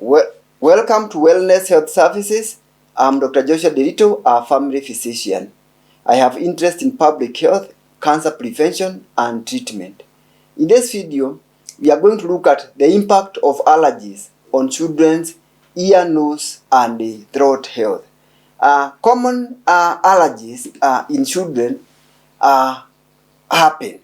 Welcome to Wellness Health Services. I'm Dr. Joshua Derito, a family physician. I have interest in public health, cancer prevention, and treatment. In this video, we are going to look at the impact of allergies on children's ear, nose, and throat health. Common allergies in children happen.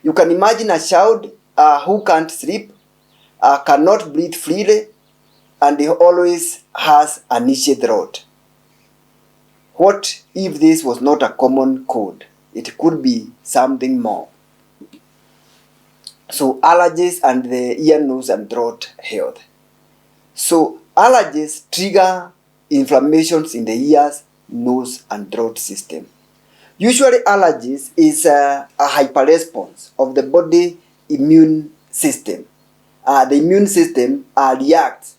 You can imagine a child who can't sleep, cannot breathe freely, and he always has an itchy throat. What if this was not a common cold? It could be something more. So allergies and the ear, nose, and throat health. So allergies trigger inflammations in the ears, nose, and throat system. Usually allergies is a hyperresponse of the body immune system. The immune system reacts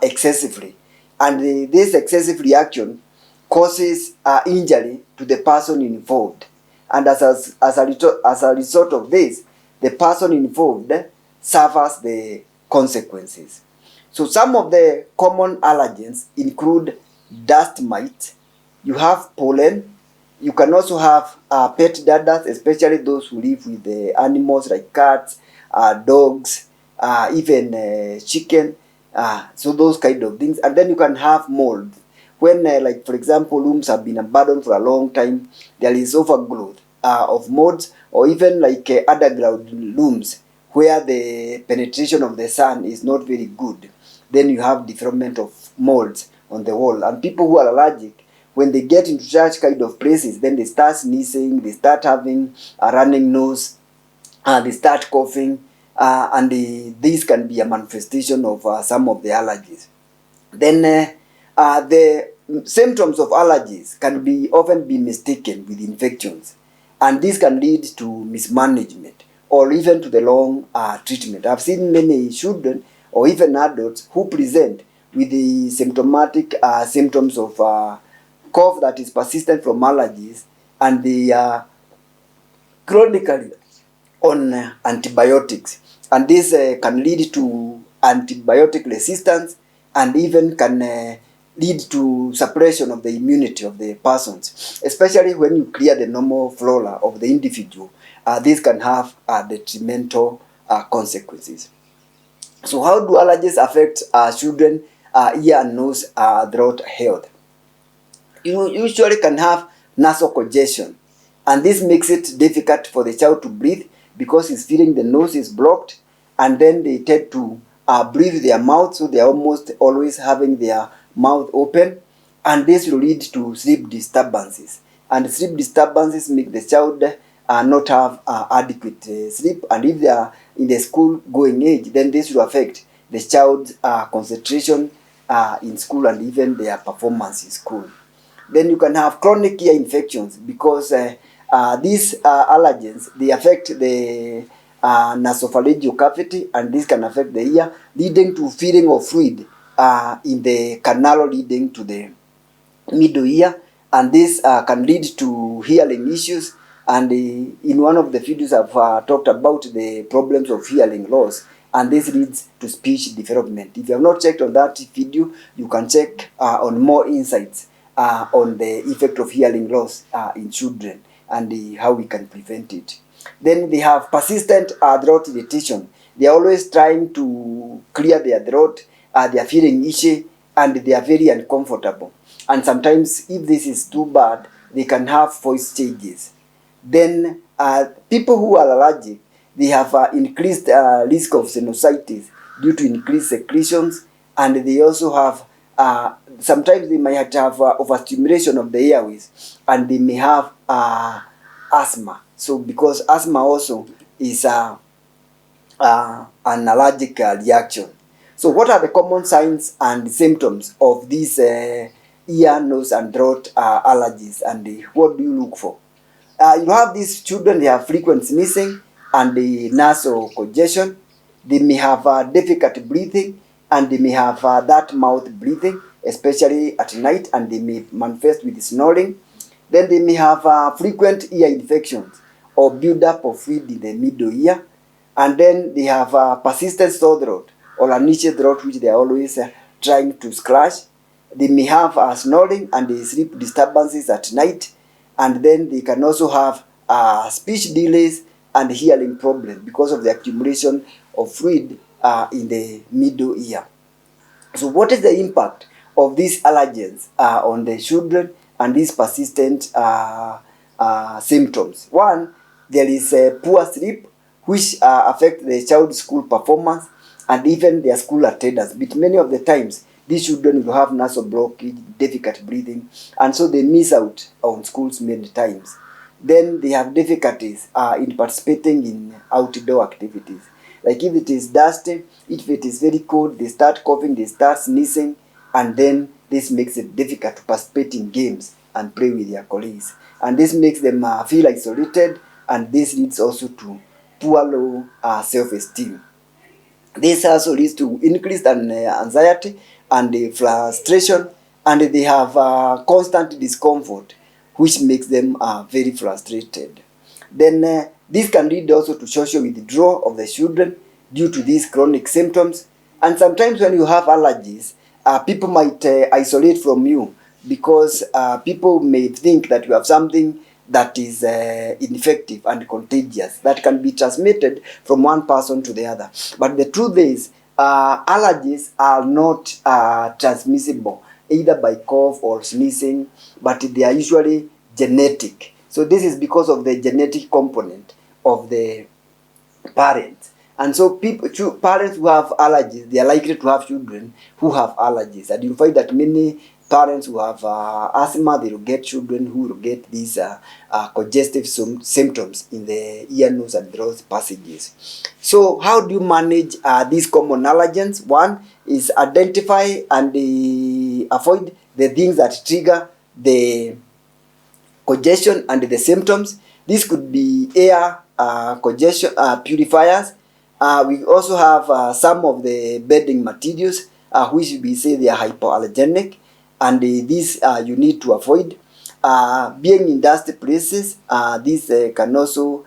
excessively, and this excessive reaction causes injury to the person involved, and as a result of this, the person involved suffers the consequences. So some of the common allergens include dust mite, you have pollen, you can also have pet dadders, especially those who live with the animals like cats, dogs, even chicken, so those kind of things. And then you can have mold. When, like for example, rooms have been abandoned for a long time, there is overgrowth of molds, or even like underground rooms where the penetration of the sun is not very good. Then you have development of molds on the wall. And people who are allergic, when they get into such kind of places, then they start sneezing, they start having a running nose, they start coughing, and this can be a manifestation of some of the allergies. Then the symptoms of allergies can often be mistaken with infections, and this can lead to mismanagement or even to the long treatment. I've seen many children or even adults who present with the symptomatic symptoms of cough that is persistent from allergies, and they are chronically on antibiotics, and this can lead to antibiotic resistance, and even can lead to suppression of the immunity of the persons, especially when you clear the normal flora of the individual. This can have detrimental consequences. So how do allergies affect children ear and nose throat health? You usually can have nasal congestion, and this makes it difficult for the child to breathe because he's feeling the nose is blocked, and then they tend to breathe with their mouth, so they're almost always having their mouth open, and this will lead to sleep disturbances, and sleep disturbances make the child not have adequate sleep, and if they are in the school going age, then this will affect the child's concentration in school and even their performance in school. Then you can have chronic ear infections because these allergens, they affect the nasopharyngeal cavity, and this can affect the ear, leading to feeling of fluid in the canal leading to the middle ear, and this can lead to hearing issues. And in one of the videos I've talked about the problems of hearing loss, and this leads to speech development. If you have not checked on that video, you can check on more insights on the effect of hearing loss in children and how we can prevent it. Then they have persistent throat irritation. They are always trying to clear their throat, they are feeling itchy, and they are very uncomfortable. And sometimes if this is too bad, they can have voice changes. Then people who are allergic, they have increased risk of sinusitis due to increased secretions, and they also have sometimes they might have overstimulation of the airways, and they may have asthma. So because asthma also is an allergic reaction. So what are the common signs and symptoms of these ear, nose, and throat allergies, and what do you look for? You have these children, they have frequent sneezing and the nasal congestion. They may have difficult breathing, and they may have that mouth breathing, especially at night, and they may manifest with snoring. Then they may have frequent ear infections or build-up of fluid in the middle ear, and then they have persistent sore throat or an itchy throat which they are always trying to scratch. They may have snoring and sleep disturbances at night, and then they can also have speech delays and hearing problems because of the accumulation of fluid in the middle ear. So what is the impact of these allergens on the children and these persistent symptoms? One, there is poor sleep, which affect the child's school performance and even their school attendance. But many of the times, these children will have nasal blockage, difficult breathing, and so they miss out on schools many times. Then they have difficulties in participating in outdoor activities. Like if it is dusty, if it is very cold, they start coughing, they start sneezing, and then this makes it difficult to participate in games and play with their colleagues. And this makes them feel isolated, and this leads also to poor low self-esteem. This also leads to increased anxiety and frustration, and they have constant discomfort, which makes them very frustrated. Then this can lead also to social withdrawal of the children due to these chronic symptoms. And sometimes when you have allergies, people might isolate from you because people may think that you have something that is infective and contagious that can be transmitted from one person to the other. But the truth is, allergies are not transmissible either by cough or sneezing, but they are usually genetic. So this is because of the genetic component of the parents. And so parents who have allergies, they are likely to have children who have allergies. And you'll find that many parents who have asthma, they will get children who will get these congestive symptoms in the ear, nose, and throat passages. So how do you manage these common allergens? One is identify and avoid the things that trigger the congestion and the symptoms. This could be air congestion purifiers. We also have some of the bedding materials which we say they are hypoallergenic, and these you need to avoid. Being in dusty places, this can also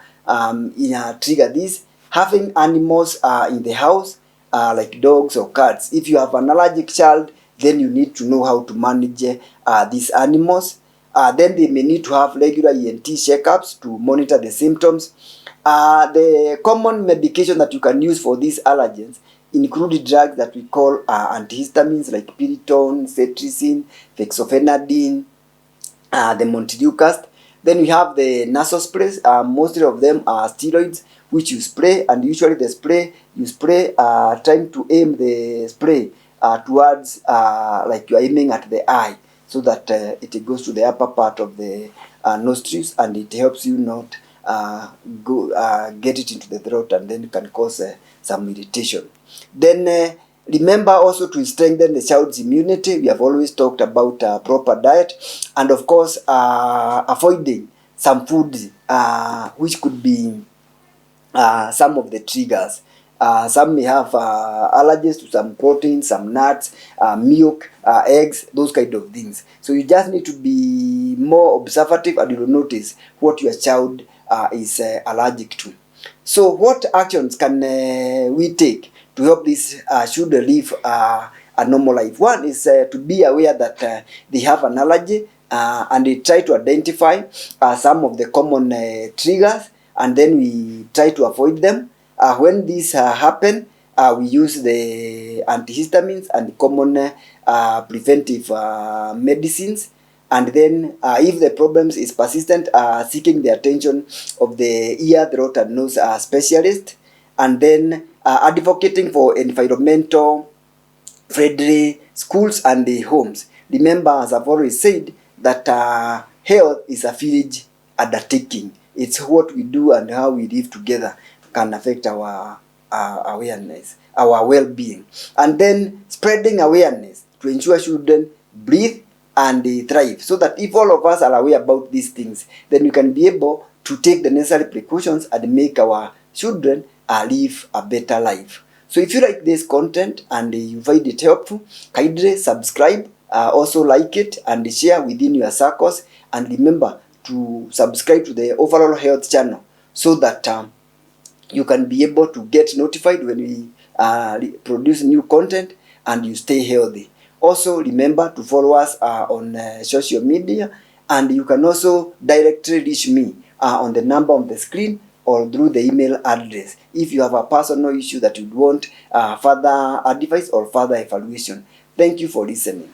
trigger this. Having animals in the house like dogs or cats. If you have an allergic child, then you need to know how to manage these animals. Then they may need to have regular ENT checkups to monitor the symptoms. The common medication that you can use for these allergens include drugs that we call antihistamines like Piriton, cetirizine, fexofenadine, the Montelukast. Then we have the nasal sprays. Mostly of them are steroids, which you spray, and usually the spray you spray trying to aim the spray towards like you are aiming at the eye, so that it goes to the upper part of the nostrils, and it helps you not get it into the throat, and then can cause some irritation. Then remember also to strengthen the child's immunity. We have always talked about proper diet, and of course avoiding some foods which could be some of the triggers. Some may have allergies to some proteins, some nuts, milk, eggs, those kind of things. So you just need to be more observative, and you will notice what your child is allergic to. So what actions can we take to help these children live a normal life? One is to be aware that they have an allergy, and they try to identify some of the common triggers, and then we try to avoid them. When these happen, we use the antihistamines and common preventive medicines. And then if the problems is persistent, seeking the attention of the ear, throat, and nose specialist. And then advocating for environmental friendly schools and the homes. Remember, as I've always said, that health is a village undertaking. It's what we do and how we live together can affect our awareness, our well-being. And then spreading awareness to ensure children breathe and they thrive, so that if all of us are aware about these things, then we can be able to take the necessary precautions and make our children live a better life. So if you like this content and you find it helpful, kindly subscribe, also like it and share within your circles, and remember to subscribe to the overall health channel so that you can be able to get notified when we produce new content, and you stay healthy. Also, remember to follow us on social media, and you can also directly reach me on the number on the screen or through the email address if you have a personal issue that you want further advice or further evaluation. Thank you for listening.